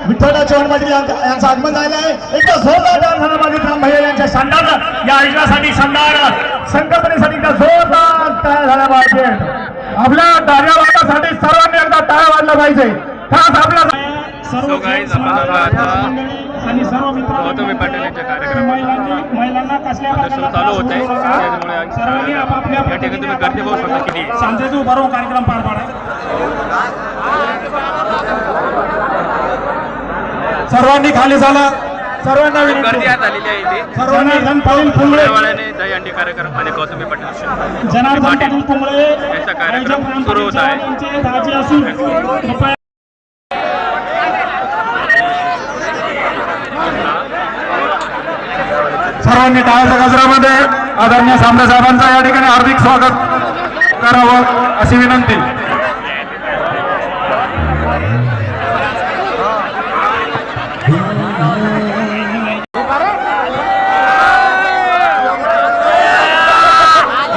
विठ्ठलराव चव्हाण पाटील यांचं आगमन झालं आहे. एकदा जोरदार टाळ्या झाला पाहिजे राम भैया यांच्या शानदार या आयोजनासाठी, शानदार संकल्पनेसाठी एकदा जोरदार टाळ्या झाल्या पाहिजे. आपल्या टाळ्यावादासाठी सर्वांनी एकदा टाळ्या वाजल्या पाहिजे. खास आपल्या आणि सर्व मित्रांनो महिलांना कसल्या चालू होत आहे, सर्वांनी आपापल्या तुम्ही गर्दी बघू शकता किती शांततेत उभा राहून कार्यक्रम पार पाडा. सर्वांनी खाली झाला. सर्वांना गर्दी आज झालेली आहे इथे. जनार्दन पाटील कुंबळे दहीहंडी कार्यक्रम आणि गौतमी पाटील जनार्दन पाटील कुंबळे याचा कार्यक्रम सुरू होत आहे. दाजी असून कृपया सर्वांनी टाळ्याच्या गजरामध्ये आदरणीय सामने साहेबांचं या ठिकाणी हार्दिक स्वागत करावं अशी विनंती.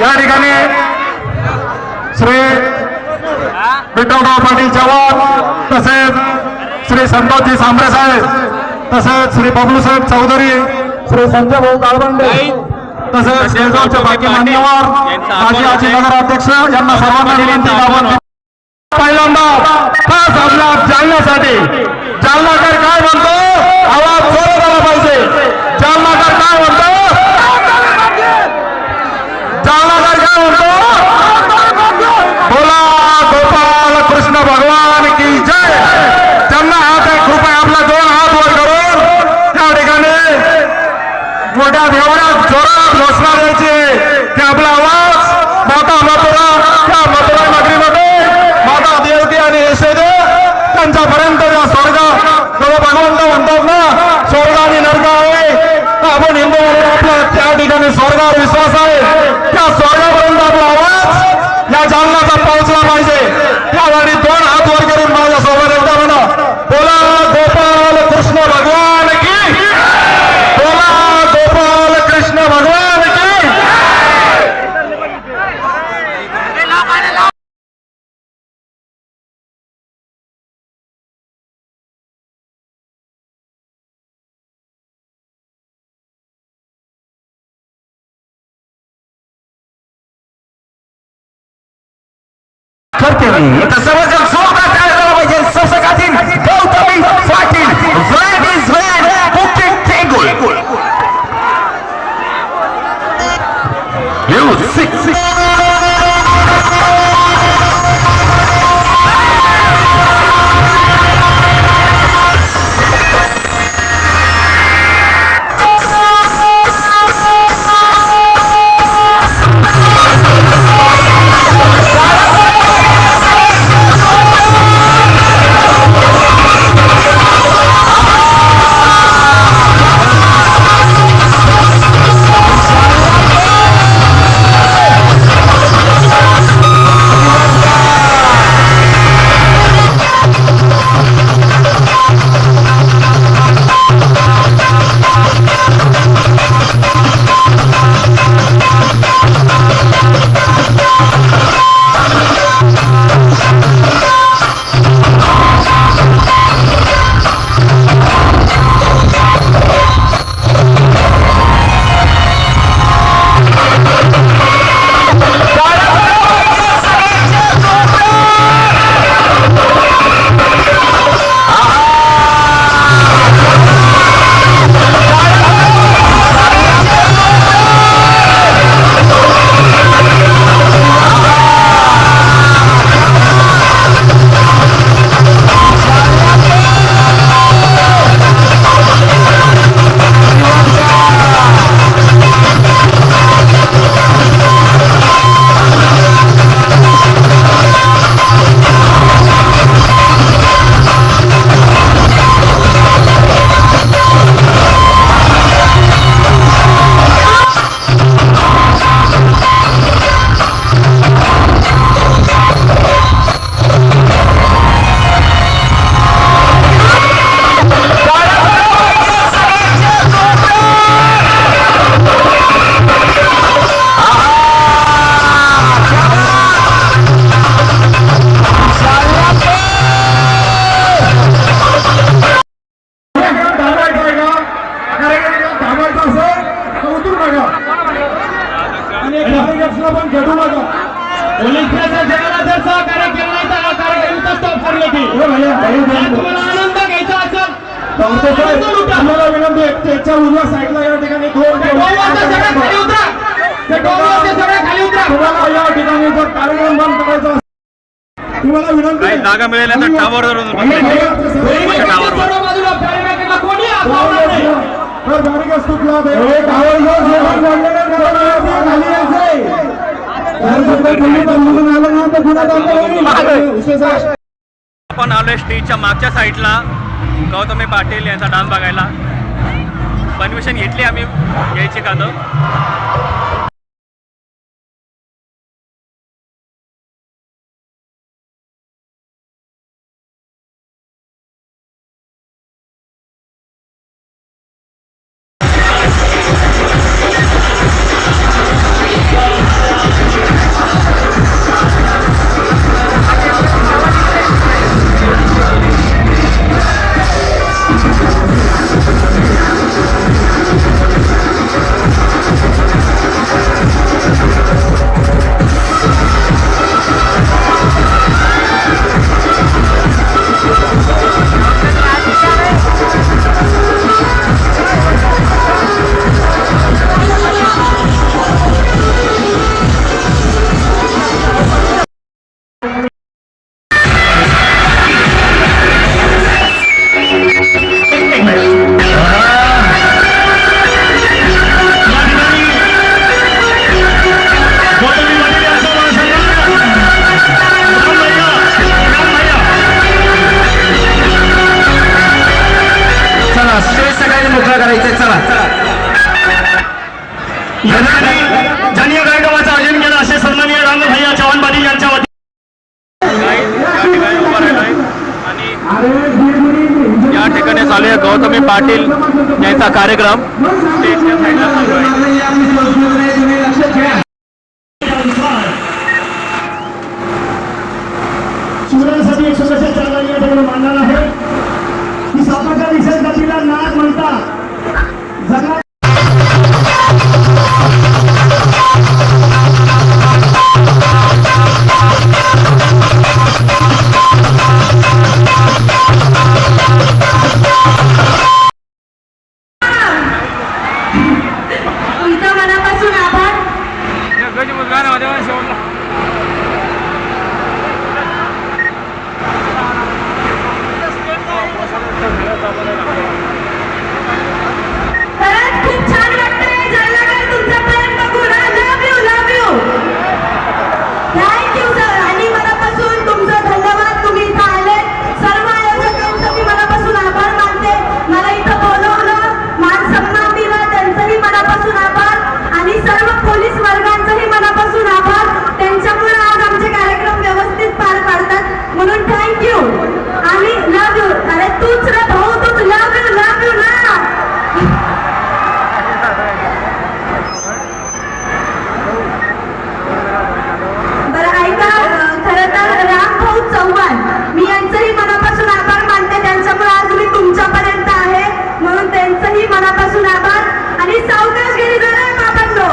या ठिकाणी श्री विठ्ठलराव पाटील चव्हाण तसेच श्री संतोषजी सांबरे साहेब तसेच श्री बबलू साहेब चौधरी, श्री संजय भाऊ गाळबंडे तसेच शेगावचे बाकी मान्यवर माजी आजी नगराध्यक्ष यांना सर्वांना विनंती करावी. पहिल्यांदा खास आपल्या जालन्यासाठी जालनाकर काय म्हणतो, आवाज जोरात आला पाहिजे. जालनाकर काय म्हणतो, जालनाकर काय म्हणतो, बोला गोपाल कृष्ण भगवान की जय. त्यांना हात आहे, कृपया आपला दोन हात वर करून त्या ठिकाणी मोठ्या देवळात जोरात घोषणा द्यायची की आपला आवाज माता मथुरा त्या मथुरा नगरीमध्ये माता देवकी आणि यशोदे त्यांच्यापर्यंत या स्वर्ग भगवंत म्हणतात ना, स्वर्ग आणि नरक आहे. आपण हिंदू म्हणून आपला त्या ठिकाणी स्वर्गावर विश्वास आहे. त्या स्वर्गापर्यंत आपला आवाज या जालन्याचा पोहोचला पाहिजे. त्यावेळी दोन हात वर करून माझ्यासोबत एकदा म्हणा, बोला गोपाल कृष्ण भगवान की, बोला गोपाल कृष्ण भगवान की. सर्वजण सोबत राहायला पाहिजे. ससकातील Gautami Patil red is red booking टेंगुल म्युझिक. आम्हाला विनंती आहे त्याच्या उजव्या साईडला या ठिकाणी तुम्हाला या ठिकाणी जर कार्यक्रम बंद करायचा असेल, तुम्हाला विनंती काही आहे. जागा मिळाल्या तर टावर धरून तर बॅरिकेड तुटला ते. आपण आलोय स्टेजच्या मागच्या साईडला गौतमी पाटील यांचा डान्स बघायला. परमिशन घेतली आम्ही यायची का तर. ज्यांनी या कार्यक्रमाचं आयोजन केलं असे सन्माननीय राम भैया चव्हाण पाटील यांच्या वतीने या ठिकाणी उभा राहिलो आहे आणि या ठिकाणी चालू आहे गौतमी पाटील यांचा कार्यक्रम. स्टेजच्या साईडला चालू आहे. शिवरायांसाठी एक शुभेच्छा चालू या ठिकाणी मांडणार आहे की सापाच्या दिशेत गतीला नाग म्हणतात. जगात तुमचं मनापासून आभार. खरंच खूप छान वाटतंय जयनगर तुमचं प्रेम बघून. Love you love you. Thank you sir. आणि मनापासून तुमचं धन्यवाद. तुम्ही इथं आले. सर्व आयोजकांचं मी मनापासून आभार मानते. मला इथं बोलवलं, मान सन्मान दिला, त्यांचंही मनापासून आभार. आणि सर्व पोलीस वर्गांचंही मनापासून आभार. त्यांच्यामुळे आज आमचे कार्यक्रम व्यवस्थित पार पाडतात, म्हणून थँक्यू. आणि लव यू. अरे तूच रे भाऊ, तूच. लव यू ना. बरं ऐका, खरं तर रामभाऊ चव्हाण मी यांचंही मनापासून आभार मानते. त्यांच्यामुळे आज मी तुमच्यापर्यंत आहे, म्हणून त्यांचंही मनापासून आभार. आणि सावकाश गेली जरा बाबांनो.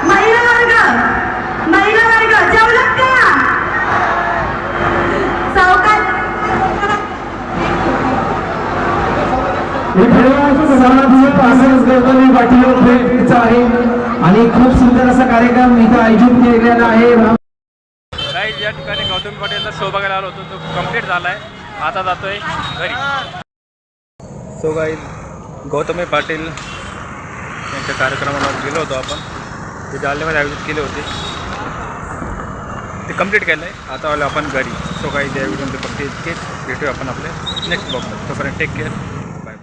महिला वर्ग जेवलात का? सावकाश. आहे आणि खूप सुंदर असा कार्यक्रम इथं आयोजित केलेला आहे. काही या ठिकाणी गौतमी पाटीलचा शो बघायला आलो होतो, तो कम्प्लीट झाला आहे. आता जातोय घरी. सो काही गौतमी पाटील यांच्या कार्यक्रमाला गेलो होतो आपण. ते जालन्यामध्ये आयोजित केले होते, ते कम्प्लीट केलं आहे. आता आलो आपण घरी. सो काही त्या व्हिडिओमध्ये फक्त इतकेच. भेटूया आपण आपल्या नेक्स्ट ब्लॉगमध्ये. तोपर्यंत take care. Bye.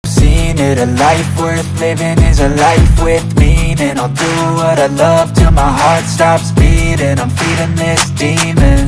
Seen it, a life worth living is a life with meaning. I'll do what I love till my heart stops beating. I'm feeding this demon.